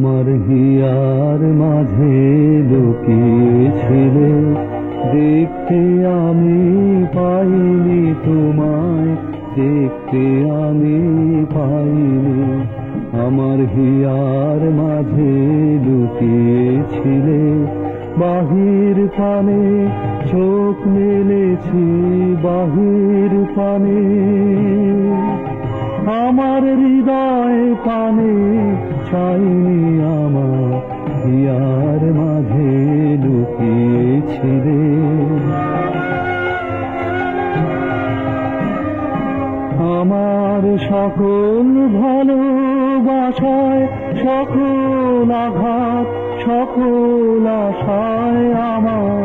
আমার হিয়ার মাঝে লুকিয়েছিলে, দেখতে আমি পাইনি তোমায়, দেখতে আমি পাইনি। আমার হিয়ার মাঝে লুকিয়েছিলে, বাহির পানে চোখ মেলেছি, বাহির পানে আমার হৃদয় পানে চাইনি। আমার হিয়ার মাঝে লুকিয়েছিলে। আমার সকল ভালোবাসায়, সকল আঘাত, সকল আশায়, আমার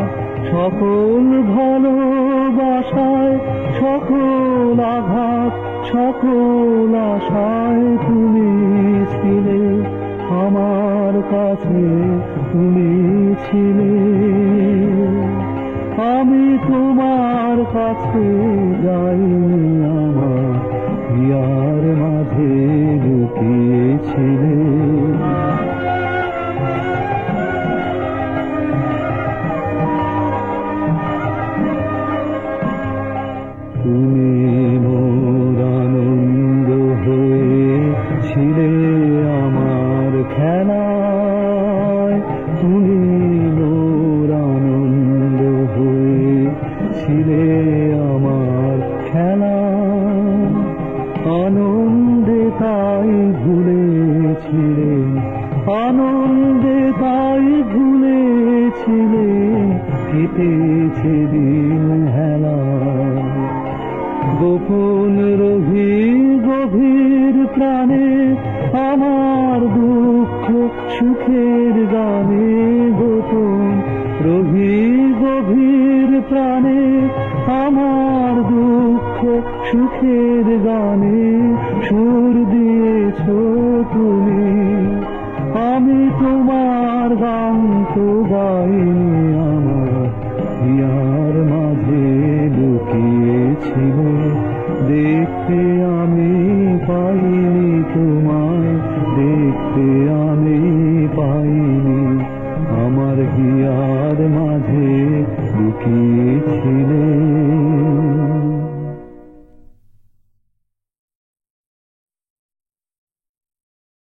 সকল ভালোবাসায়, সকল আঘাত, সকল আশায় তুমি ছিলে, আমার কাছে তুমি ছিলে। আমি তোমার কাছে যাইনি, আমার হিয়ার মাঝে লুকিয়েছিলে। তুমি মোর আনন্দ হয়েছিলে আমার খেলায়, তুমি মোর আনন্দ হয়েছিলে আমার খেলায়। আনন্দে তাই ভুলেছিলে, আনন্দে তাই ভুলেছিলে, কেটেছে দিন হেলা। গোপন রহি গভীর প্রাণে আমার দুঃখ সুখের গানে, গোপন রহি গভীর প্রাণে আমার দুঃখ সুখের গানে সুর দিয়েছ তুমি। আমি তো